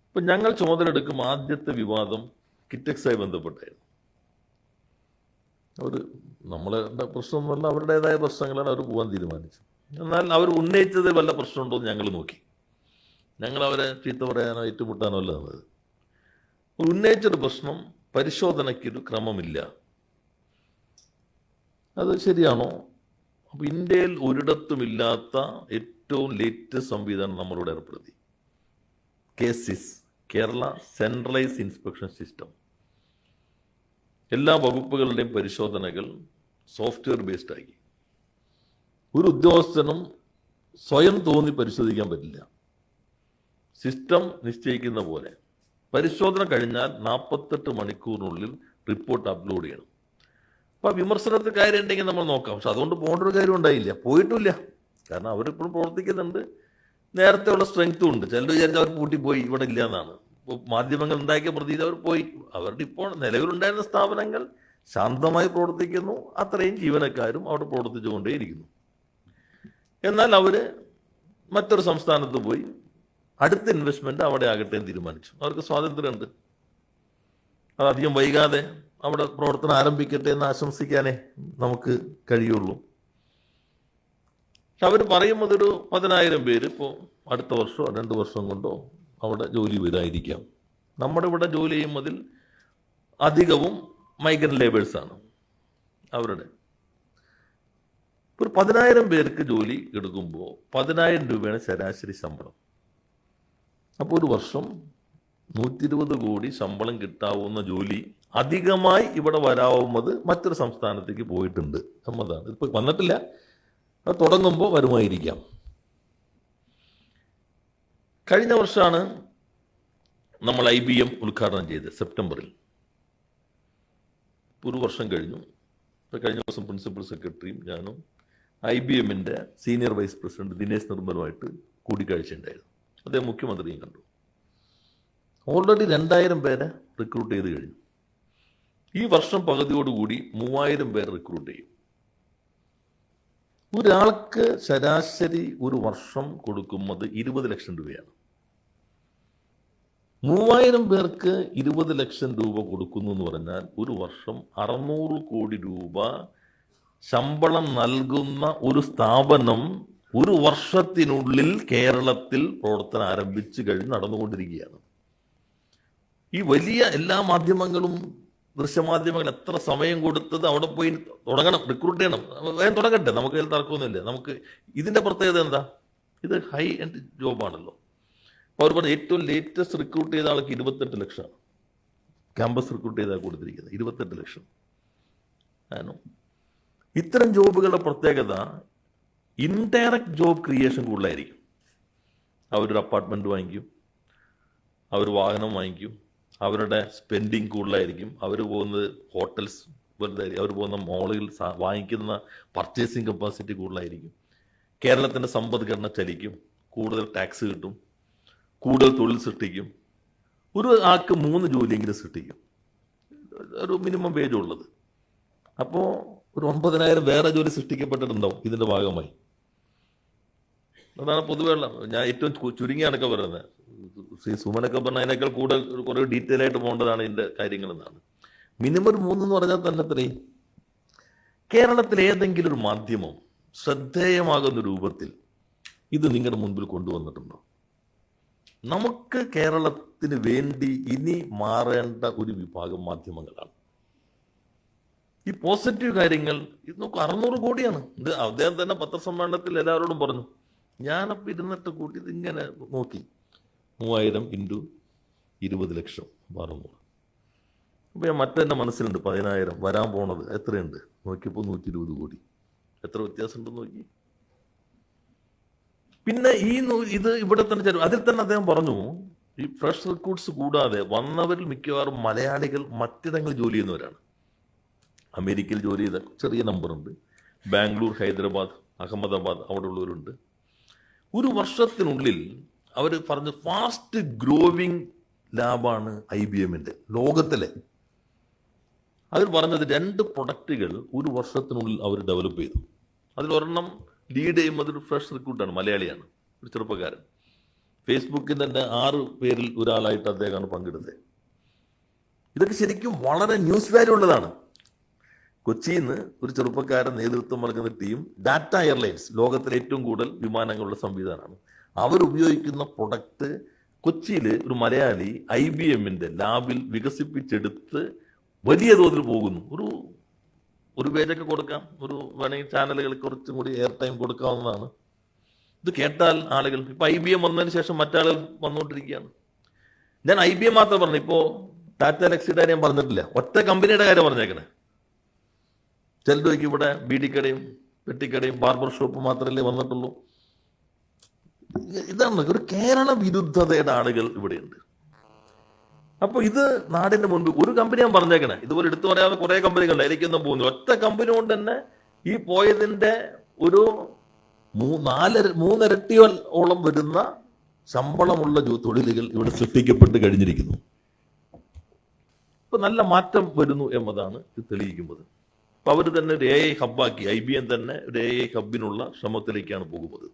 ഇപ്പം ഞങ്ങൾ ചുമതലയെടുക്കും ആദ്യത്തെ വിവാദം കിറ്റക്സായി ബന്ധപ്പെട്ടായിരുന്നു. അവർ നമ്മളുടെ പ്രശ്നമൊന്നുമല്ല, അവരുടേതായ പ്രശ്നങ്ങളാണ്, അവർ പോകാൻ തീരുമാനിച്ചു. എന്നാൽ അവർ ഉന്നയിച്ചതിൽ വല്ല പ്രശ്നമുണ്ടോ എന്ന് ഞങ്ങൾ നോക്കി. ഞങ്ങൾ അവരെ ചീത്ത പറയാനോ ഏറ്റുമുട്ടാനോ അല്ല തന്നത്. ഉന്നയിച്ചൊരു പ്രശ്നം, പരിശോധനയ്ക്കൊരു ക്രമമില്ല. അത് ശരിയാണോ? അപ്പോൾ ഇന്ത്യയിൽ ഒരിടത്തുമില്ലാത്ത ഏറ്റവും ലേറ്റസ്റ്റ് സംവിധാനം നമ്മളിവിടെ ഏർപ്പെടുത്തി. കേസിസ്, കേരള സെൻട്രലൈസ് ഇൻസ്പെക്ഷൻ സിസ്റ്റം. എല്ലാ വകുപ്പുകളുടെയും പരിശോധനകൾ സോഫ്റ്റ്വെയർ ബേസ്ഡ് ആക്കി. ഒരു ഉദ്യോഗസ്ഥനും സ്വയം തോന്നി പരിശോധിക്കാൻ പറ്റില്ല. സിസ്റ്റം നിശ്ചയിക്കുന്ന പോലെ പരിശോധന കഴിഞ്ഞാൽ 48 മണിക്കൂറിനുള്ളിൽ റിപ്പോർട്ട് അപ്ലോഡ് ചെയ്യണം. അപ്പോൾ വിമർശനത്തിൽ കാര്യം ഉണ്ടെങ്കിൽ നമ്മൾ നോക്കാം. പക്ഷെ അതുകൊണ്ട് പോകേണ്ട ഒരു കാര്യം ഉണ്ടായില്ല, പോയിട്ടില്ല. കാരണം അവരിപ്പോഴും പ്രവർത്തിക്കുന്നുണ്ട്, നേരത്തെ ഉള്ള സ്ട്രെങ്ത്തും ഉണ്ട്. ചിലർ വിചാരിച്ച് അവർ പൂട്ടിപ്പോയി, ഇവിടെ ഇല്ല എന്നാണ്. ഇപ്പോൾ മാധ്യമങ്ങൾ ഉണ്ടാക്കിയ പ്രതീതി അവർ പോയി. അവരുടെ ഇപ്പോൾ നിലവിലുണ്ടായിരുന്ന സ്ഥാപനങ്ങൾ ശാന്തമായി പ്രവർത്തിക്കുന്നു, അത്രയും ജീവനക്കാരും അവിടെ പ്രവർത്തിച്ചുകൊണ്ടേയിരിക്കുന്നു. എന്നാൽ അവർ മറ്റൊരു സംസ്ഥാനത്ത് പോയി അടുത്ത ഇൻവെസ്റ്റ്മെൻറ്റ് അവിടെ ആകട്ടെ എന്ന് തീരുമാനിച്ചു. അവർക്ക് സ്വാതന്ത്ര്യമുണ്ട്. അതധികം വൈകാതെ അവിടെ പ്രവർത്തനം ആരംഭിക്കട്ടെ എന്ന് ആശംസിക്കാനേ നമുക്ക് കഴിയുള്ളൂ. പക്ഷെ അവർ പറയും അതൊരു 10,000 പേര് ഇപ്പോൾ അടുത്ത വർഷമോ 2 വർഷം കൊണ്ടോ അവിടെ ജോലി വരായിരിക്കാം. നമ്മുടെ ഇവിടെ ജോലി ചെയ്യുന്നതിൽ അധികവും മൈഗ്രൻ്റ് ലേബേഴ്സാണ്. അവരുടെ ഒരു 10,000 പേർക്ക് ജോലി എടുക്കുമ്പോൾ 10,000 രൂപയാണ് ശരാശരി ശമ്പളം. അപ്പോൾ ഒരു വർഷം 120 കോടി ശമ്പളം കിട്ടാവുന്ന ജോലി അധികമായി ഇവിടെ വരാവുന്നത് മറ്റൊരു സംസ്ഥാനത്തേക്ക് പോയിട്ടുണ്ട്. സമ്മതാണ്. ഇപ്പോൾ വന്നിട്ടില്ല, അത് തുടങ്ങുമ്പോൾ വരുമായിരിക്കാം. കഴിഞ്ഞ വർഷമാണ് നമ്മൾ IBM ഉദ്ഘാടനം ചെയ്തത്, സെപ്റ്റംബറിൽ. ഒരു വർഷം കഴിഞ്ഞു. കഴിഞ്ഞ ദിവസം പ്രിൻസിപ്പൽ സെക്രട്ടറിയും ഞാനും IBM-ൻ്റെ സീനിയർ വൈസ് പ്രസിഡന്റ് ദിനേശ് നിർമ്മലുമായിട്ട് കൂടിക്കാഴ്ച ഉണ്ടായിരുന്നു. അദ്ദേഹം മുഖ്യമന്ത്രിയും കണ്ടു. ഓൾറെഡി 2,000 പേരെ റിക്രൂട്ട് ചെയ്ത് കഴിഞ്ഞു. ഈ വർഷം പകുതിയോടുകൂടി 3,000 പേരെ റിക്രൂട്ട് ചെയ്യും. ഒരാൾക്ക് ശരാശരി ഒരു വർഷം കൊടുക്കുന്നത് 20 ലക്ഷം രൂപയാണ്. 3,000 പേർക്ക് 20 ലക്ഷം രൂപ കൊടുക്കുന്നു എന്ന് പറഞ്ഞാൽ ഒരു വർഷം 600 കോടി രൂപ ശമ്പളം നൽകുന്ന ഒരു സ്ഥാപനം ഒരു വർഷത്തിനുള്ളിൽ കേരളത്തിൽ പ്രവർത്തനം ആരംഭിച്ചു കഴിഞ്ഞ് നടന്നുകൊണ്ടിരിക്കുകയാണ്. ഈ വലിയ എല്ലാ മാധ്യമങ്ങളും, ദൃശ്യമാധ്യമങ്ങൾ എത്ര സമയം കൊടുത്തത് അവിടെ പോയി തുടങ്ങണം, റിക്രൂട്ട് ചെയ്യണം. വേഗം തുടങ്ങട്ടെ, നമുക്ക് അതിൽ തർക്കമൊന്നുമില്ല. നമുക്ക് ഇതിൻ്റെ പ്രത്യേകത എന്താ? ഇത് ഹൈ എൻഡ് ജോബാണല്ലോ. അപ്പോൾ അവർ പറഞ്ഞ ഏറ്റവും ലേറ്റസ്റ്റ് റിക്രൂട്ട് ചെയ്ത ആൾക്ക് 28 ലക്ഷമാണ്. ക്യാമ്പസ് റിക്രൂട്ട് ചെയ്താൽ കൊടുത്തിരിക്കുന്നത് 28 ലക്ഷം. ആണോ? ഇത്തരം ജോബുകളുടെ പ്രത്യേകത ഇൻഡയറക്റ്റ് ജോബ് ക്രിയേഷൻ കൂടുതലായിരിക്കും. അവരൊരു അപ്പാർട്ട്മെൻറ്റ് വാങ്ങിക്കും, അവർ വാഹനം വാങ്ങിക്കും, അവരുടെ സ്പെൻഡിങ് കൂടുതലായിരിക്കും. അവർ പോകുന്നത് ഹോട്ടൽസ് വലുതായിരിക്കും, അവർ പോകുന്ന മോളുകൾ വാങ്ങിക്കുന്ന പർച്ചേസിങ് കപ്പാസിറ്റി കൂടുതലായിരിക്കും. കേരളത്തിൻ്റെ സമ്പദ്ഘടന ചലിക്കും, കൂടുതൽ ടാക്സ് കിട്ടും, കൂടുതൽ തൊഴിൽ സൃഷ്ടിക്കും. ഒരു ആൾക്ക് 3 ജോലിയെങ്കിലും സൃഷ്ടിക്കും, ഒരു മിനിമം വേജ് ഉള്ളത്. അപ്പോൾ ഒരു 9,000 വേറെ ജോലി സൃഷ്ടിക്കപ്പെട്ടിട്ടുണ്ടാവും ഇതിൻ്റെ ഭാഗമായി. അതാണ് പൊതുവെയുള്ള, ഞാൻ ഏറ്റവും ചുരുങ്ങിയാണൊക്കെ പറയുന്നത്. ശ്രീ സുമനൊക്കെ പറഞ്ഞാൽ അതിനേക്കാൾ കൂടുതൽ കുറേ ഡീറ്റെയിൽ ആയിട്ട് പോകേണ്ടതാണ് ഇതിൻ്റെ കാര്യങ്ങളെന്നാണ്. മിനിമം ഒരു 3 എന്ന് പറഞ്ഞാൽ തന്നെ അത്രയും. കേരളത്തിൽ ഏതെങ്കിലും ഒരു മാധ്യമം ശ്രദ്ധേയമാകുന്ന രൂപത്തിൽ ഇത് നിങ്ങളുടെ മുൻപിൽ കൊണ്ടുവന്നിട്ടുണ്ടോ? നമുക്ക് കേരളത്തിന് വേണ്ടി ഇനി മാറേണ്ട ഒരു വിഭാഗം മാധ്യമങ്ങളാണ്. ഈ പോസിറ്റീവ് കാര്യങ്ങൾ ഇത് നോക്കും, 600 കോടിയാണ്. ഇത് അദ്ദേഹം തന്നെ പത്രസമ്മേളനത്തിൽ എല്ലാവരോടും പറഞ്ഞു. ഞാനപ്പോൾ ഇരുന്നിട്ട് കൂട്ടി ഇതിങ്ങനെ നോക്കി, 3,000 × 20 ലക്ഷം 600. അപ്പോൾ ഞാൻ മറ്റെൻ്റെ മനസ്സിലുണ്ട് 10,000 വരാൻ പോണത് എത്രയുണ്ട് നോക്കിയപ്പോൾ 120 കോടി. എത്ര വ്യത്യാസമുണ്ടെന്ന് നോക്കി. പിന്നെ ഇത് ഇവിടെ തന്നെ ചേരും. അതിൽ തന്നെ അദ്ദേഹം പറഞ്ഞു, ഈ ഫ്രഷ് റിക്രൂട്ട്സ് കൂടാതെ വന്നവരിൽ മിക്കവാറും മലയാളികൾ മറ്റിടങ്ങളിൽ ജോലി ചെയ്യുന്നവരാണ്. അമേരിക്കയിൽ ജോലി ചെയ്ത ചെറിയ നമ്പറുണ്ട്, ബാംഗ്ലൂർ, ഹൈദരാബാദ്, അഹമ്മദാബാദ് അവിടെ ഉള്ളവരുണ്ട്. ഒരു വർഷത്തിനുള്ളിൽ അവർ പറഞ്ഞ് ഫാസ്റ്റ് ഗ്രോവിങ് ലാബാണ് IBM-ൻ്റെ ലോകത്തിലെ. അവർ പറഞ്ഞത് 2 പ്രൊഡക്റ്റുകൾ ഒരു വർഷത്തിനുള്ളിൽ അവർ ഡെവലപ്പ് ചെയ്തു. അതിലൊരെണ്ണം ലീഡ് ചെയ്യുമ്പോൾ അതൊരു ഫ്രഷ് റിക്രൂട്ടാണ്, മലയാളിയാണ്, ഒരു ചെറുപ്പക്കാരൻ. ഫേസ്ബുക്കിൻ്റെ തന്നെ 6 പേരിൽ ഒരാളായിട്ട് അദ്ദേഹമാണ് പങ്കെടുത്തത്. ഇതൊക്കെ ശരിക്കും വളരെ ന്യൂസ് വാല്യൂ ഉള്ളതാണ്. കൊച്ചിയിൽ നിന്ന് ഒരു ചെറുപ്പക്കാരൻ നേതൃത്വം നൽകുന്ന ടീം ടാറ്റ എയർലൈൻസ്, ലോകത്തിലെ ഏറ്റവും കൂടുതൽ വിമാനങ്ങളുടെ സംവിധാനമാണ്. അവരുപയോഗിക്കുന്ന പ്രൊഡക്റ്റ് കൊച്ചിയിൽ ഒരു മലയാളി IBM-ന്റെ ലാബിൽ വികസിപ്പിച്ചെടുത്ത് വലിയ തോതിൽ പോകുന്നു. ഒരു പേജൊക്കെ കൊടുക്കാം, വേണമെങ്കിൽ ചാനലുകൾ കുറച്ചും കൂടി എയർ ടൈം കൊടുക്കാവുന്നതാണ്. ഇത് കേട്ടാൽ ആളുകൾ, ഇപ്പൊ IBM വന്നതിന് ശേഷം മറ്റാളുകൾ വന്നുകൊണ്ടിരിക്കുകയാണ്. ഞാൻ IBM മാത്രം പറഞ്ഞു, ഇപ്പോൾ ടാറ്റ ലെക്സിയുടെ ഞാൻ പറഞ്ഞിട്ടില്ല, ഒറ്റ കമ്പനിയുടെ കാര്യം പറഞ്ഞേക്കണേ. ചിലർക്ക് ഇവിടെ ബീഡിക്കടയും പെട്ടിക്കടയും ബാർബർ ഷോപ്പ് മാത്രമല്ലേ വന്നിട്ടുള്ളൂ. ഇതാണ് ഒരു കേരള വിരുദ്ധതയുടെ ആളുകൾ ഇവിടെയുണ്ട്. അപ്പൊ ഇത് നാടിന്റെ മുൻപ് ഒരു കമ്പനി ഞാൻ പറഞ്ഞേക്കണേ, ഇതുപോലെ എടുത്തു പറയാതെ കുറെ കമ്പനികളുണ്ട്, അതിലേക്കൊന്നും പോകുന്നില്ല. ഒറ്റ കമ്പനി കൊണ്ട് തന്നെ ഈ പോയതിന്റെ ഒരു 3 ഇരട്ടിയോളം വരുന്ന ശമ്പളമുള്ള തൊഴിലുകൾ ഇവിടെ സൃഷ്ടിക്കപ്പെട്ട് കഴിഞ്ഞിരിക്കുന്നു. ഇപ്പൊ നല്ല മാറ്റം വരുന്നു എന്നതാണ് ഇത് തെളിയിക്കുന്നത്. അപ്പൊ അവർ തന്നെ ഒരു AI ഹബ്ബാക്കി, IBM തന്നെ ഒരു AI ഹബ്ബിനുള്ള ശ്രമത്തിലേക്കാണ് പോകുന്നത്.